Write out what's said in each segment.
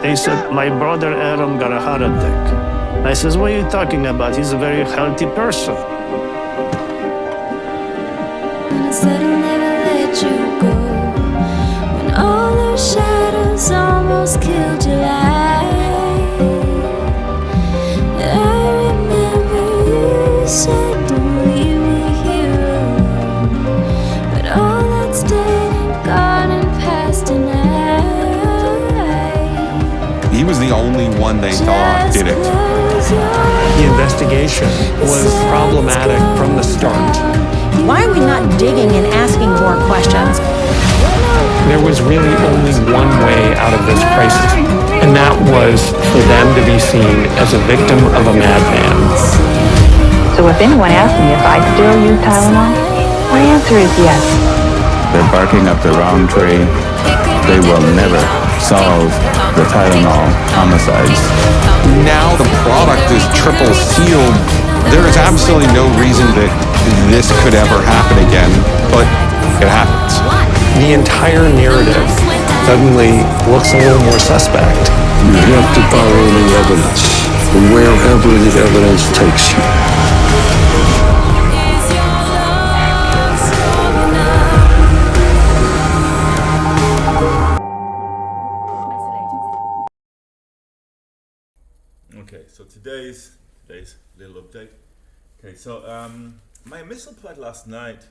They said, my brother Aaron got a heart attack. I says, what are you talking about? He's a very healthy person. I said I'll never let you go. When all those shadows almost killed your light, I remember you said don't leave me here alone. But all that's dead and gone and past tonight. He was the only one they thought did it. The investigation was problematic from the start. Why are we not digging and asking more questions? There was really only one way out of this crisis, and that was for them to be seen as a victim of a madman. So if anyone asks me if I still use Tylenol, my answer is yes. They're barking up the wrong tree. They will never solve the Tylenol homicides. Now the product is triple sealed. There is absolutely no reason that this could ever happen again, but it happens. The entire narrative suddenly looks a little more suspect. You have to follow the evidence, wherever the evidence takes you. Okay, so today's little update. Okay, so my missile plate last night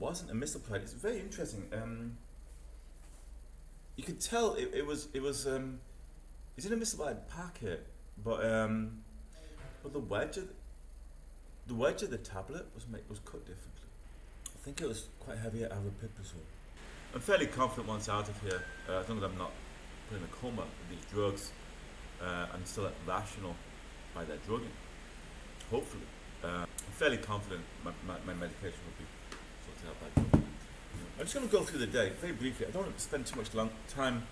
wasn't a missile plate. It's very interesting. You could tell it was it's in a missile plate packet, but the wedge of the tablet was cut differently. I think it was quite heavy out of a pipazole. I'm fairly confident once out of here, as long as I'm not put in a coma with these drugs. I'm still rational by their drugging. Hopefully, I'm fairly confident my medication will be sorted out by drugging. I'm just going to go through the day very briefly. I don't want to spend too much time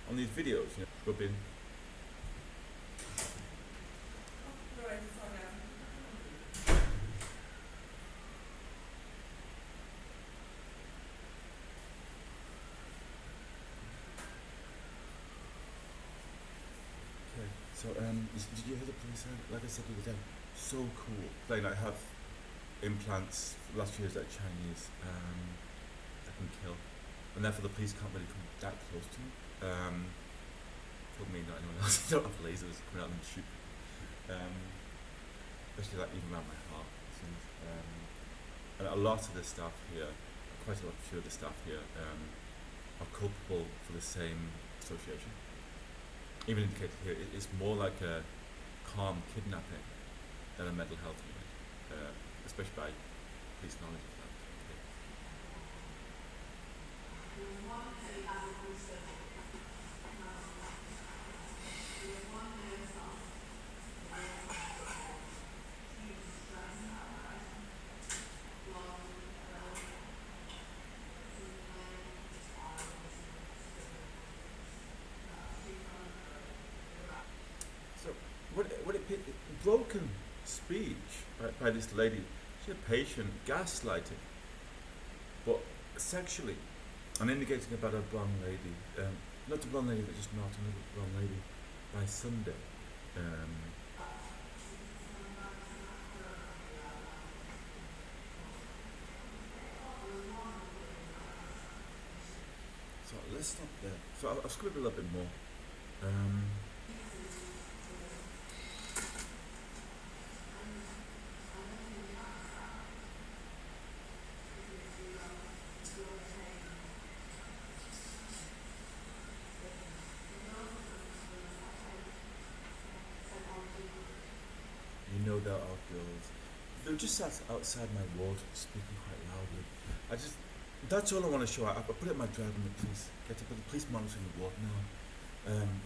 on these videos. Rub in. So, did you hear the police? Like I said the other day, so cool. They like have implants. Last year's like Chinese that can kill, and therefore the police can't really come that close to me. For me, not anyone else. They don't have lasers coming out and shoot. Especially like even around my heart. And a lot of the staff here, quite a few of the staff here, are culpable for the same association. Even indicated here, it's more like a calm kidnapping than a mental health unit, especially by police knowledge of that. Broken speech by this lady. She had a patient gaslighting, but sexually, and indicating about a blonde lady, not a blonde lady, but just not another blonde lady, by Sunday. So let's stop there. So I'll scribble a little bit more. You know there are girls. They're just outside my ward speaking quite loudly. That's all I want to show. I put it in my drive in the police. Get to put the police monitoring the ward now.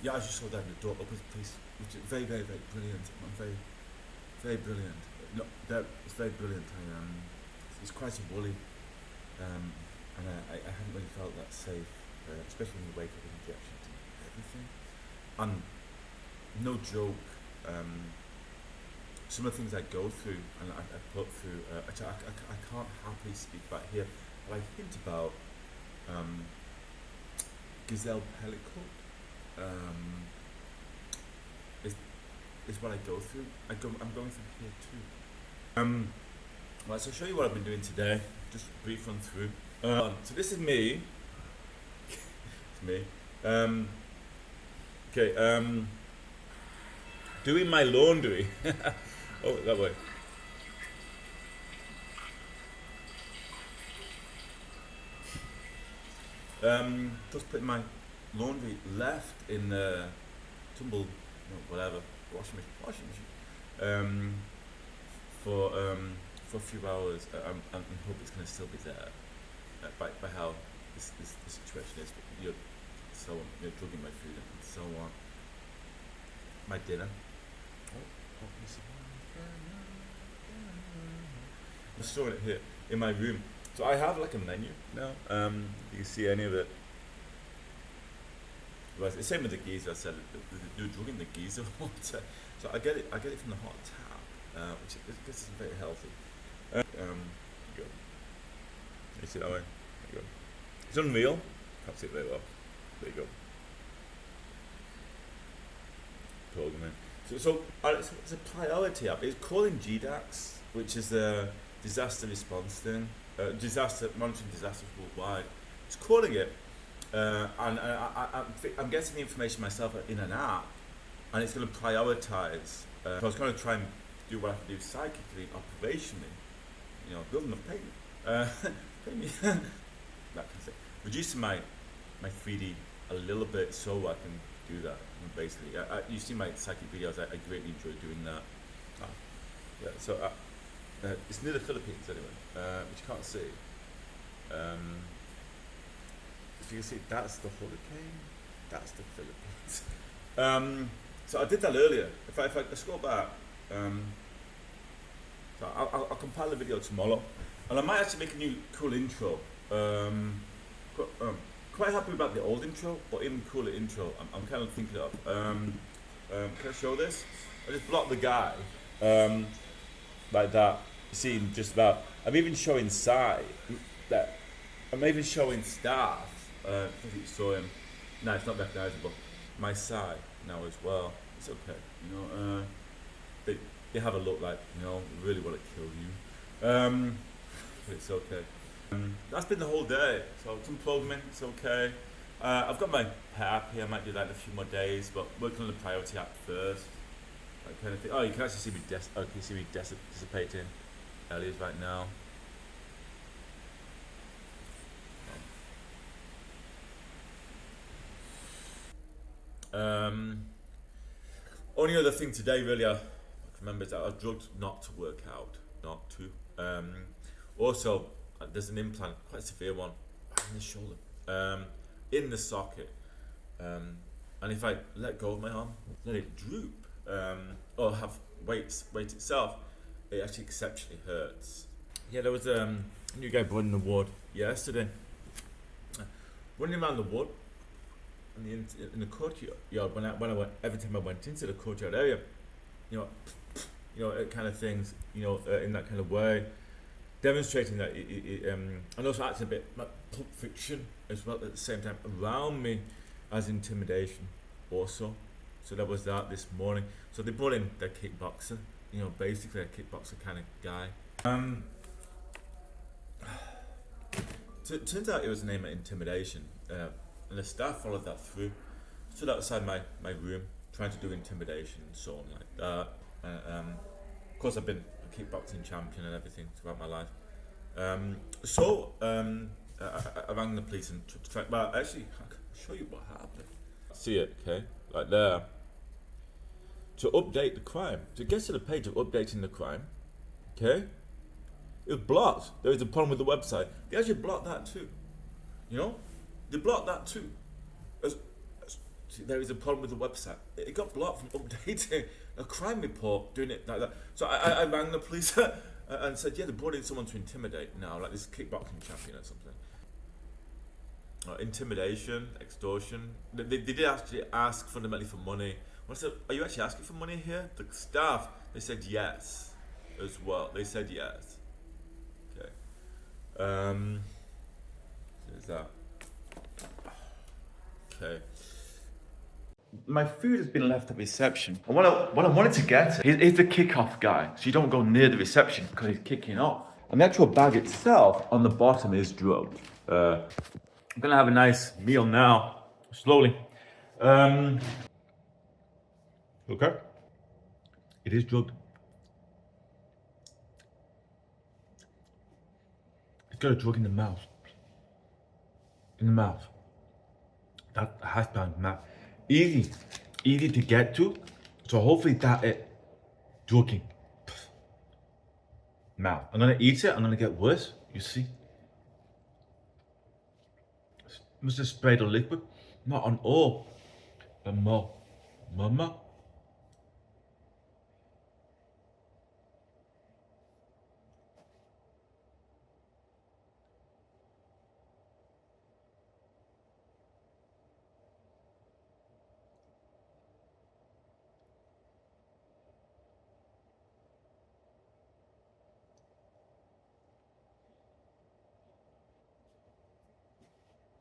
Yeah, as you saw that in the door, open the police, which is very, very, very brilliant. I'm very, very brilliant. No, it's very brilliant. It's quite a woolly, and I haven't really felt that safe, especially when you wake up with injections and everything. And no joke, some of the things I go through and I put through, I can't happily speak about here, but I hint about Gazelle Pellicoat, is what I go through. I'm going through here too. Right, so I'll show you what I've been doing today. Just a brief run through. So this is me. It's me. Okay. Doing my laundry. Oh, that way. Just putting my laundry left in the tumble, whatever, washing machine. For a few hours. I hope it's going to still be there. By how this situation is, you're drugging my food and so on. My dinner. I'm storing it here in my room. So I have like a menu now. You can see any of it. Well, it's the same with the geyser. I said you're drugging the geyser water. So I get it from the hot tap, which is very healthy. There you go. You see that way? There you go. It's unreal. Can't see it very well. There you go. Programming. So it's a priority app. It's calling GDAX, which is a disaster response thing, monitoring disasters worldwide. It's calling it, and I'm getting the information myself in an app, and it's going to prioritize. So I was going to try and do what I can do psychically, operationally, building a payment, that kind of thing. Reducing my 3D a little bit so I can do that. Basically, you see my psychic videos. I greatly enjoy doing that. Yeah, so it's near the Philippines anyway, which you can't see. If you can see, that's the hurricane. That's the Philippines. So I did that earlier. If I scroll back, so I'll compile the video tomorrow, and I might actually make a new cool intro. Quite happy about the old intro, but even cooler intro. I'm kind of thinking of. Can I show this? I just blocked the guy like that. You see, just about. I'm even showing side. That I'm even showing staff. I think you saw him. No, it's not recognizable. My side now as well. It's okay. They have a look like really want to kill you. But it's okay. That's been the whole day. So some programming, it's okay. I've got my pet app here. I might do that in a few more days, but working on the priority app first. That kind of thing. Oh, you can actually see me dissipating areas right now. Only other thing today, really, I remember is that I was drugged not to work out, not to. Also, there's an implant, quite a severe one, right in the shoulder, in the socket. And if I let go of my arm, let it droop, or have weight itself, it actually exceptionally hurts. Yeah, there was a new guy running the ward yesterday, running around the ward in the courtyard. Every time I went into the courtyard area, kind of things, in that kind of way, demonstrating that and also acting a bit like Pulp Fiction as well at the same time around me as intimidation also. So there was that this morning. So they brought in their kickboxer, basically a kickboxer kind of guy. Turns out it was an aim at intimidation, and the staff followed that through. Stood outside my room trying to do intimidation and so on like that. Of course, I've been a kickboxing champion and everything throughout my life. I rang the police and tried. Well, actually, I can show you what happened. See it, okay, like there. To update the crime, to get to the page of updating the crime, okay, it was blocked. There was a problem with the website. They actually blocked that too. They blocked that too. There is a problem with the website. It got blocked from updating a crime report, doing it like that. So I rang the police and said, yeah, they brought in someone to intimidate now, like this kickboxing champion or something. Intimidation, extortion. They did actually ask fundamentally for money. When I said, are you actually asking for money here? The staff, they said yes as well. They said yes. Okay. So there's that. Okay. my food has been left at reception. And what I wanted to get is the kick-off guy, so you don't go near the reception because he's kicking off. And the actual bag itself on the bottom is drugged. I'm gonna have a nice meal now, slowly. Okay, it is drugged. It's got a drug in the mouth. In the mouth. That has been mouth. Easy to get to. So hopefully that it drugging. Mouth. I'm gonna eat it. I'm gonna get worse. You see. Must have sprayed a liquid. Not on all, but more. Mama.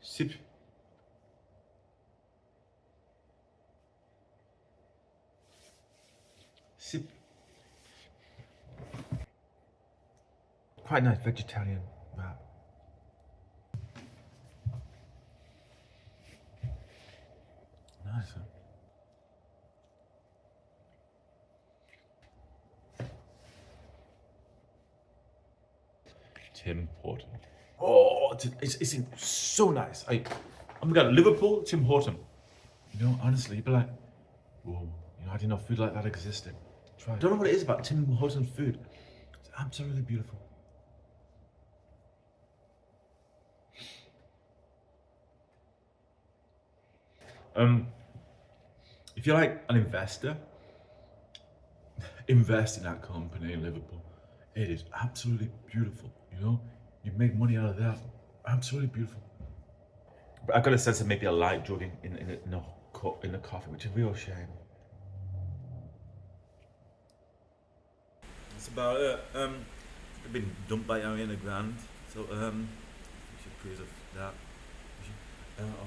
Sip. Sip. Quite nice vegetarian wrap. Nice, huh? Tim Horton. Oh, it's so nice. I'm gonna Liverpool, Tim Horton. You know, honestly, you'd be like, whoa, you know, I didn't know food like that existed. Try it. I don't know what it is about Tim Horton's food. It's absolutely beautiful. If you're like an investor, invest in that company in Liverpool. It is absolutely beautiful, you know? You make money out of that. Absolutely beautiful. But I got a sense of maybe a light drugging in the coffee, which is a real shame. That's about it. I've been dumped by Ariana Grande, so we should praise of that.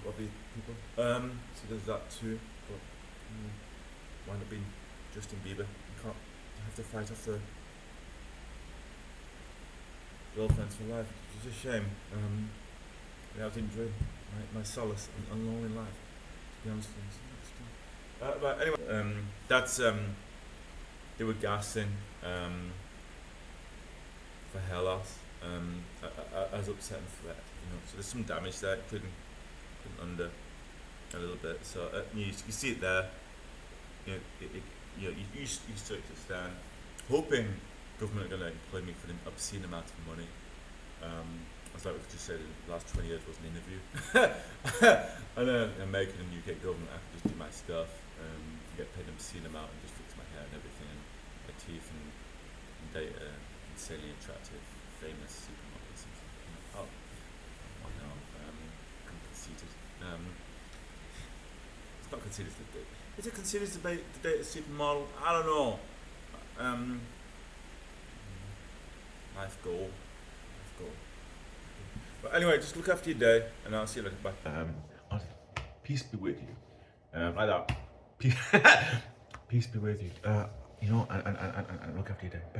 Of these people. So there's that too. But why not being Justin Bieber? You have to fight off the girlfriends for life. It's a shame. I was enjoying my solace and lonely life, to be honest with you. But anyway, that's they were gassing for hair loss. I was upset and threat, you know. So there's some damage there, including under a little bit. So you see it there. You start to stand, hoping government are going to employ me for an obscene amount of money. As like we've just said, the last 20 years was an interview. And then American and UK government, I could just do my stuff, get paid an obscene amount and just fix my hair and everything, and my teeth, and date insanely attractive, famous supermodels. Oh no, I'm conceited. It's not conceited to date. Is it conceited to date a supermodel? I don't know. Life goal. But anyway, just look after your day, and I'll see you later. Bye. Peace be with you. Like that. Peace be with you. You know, and look after your day. Bye.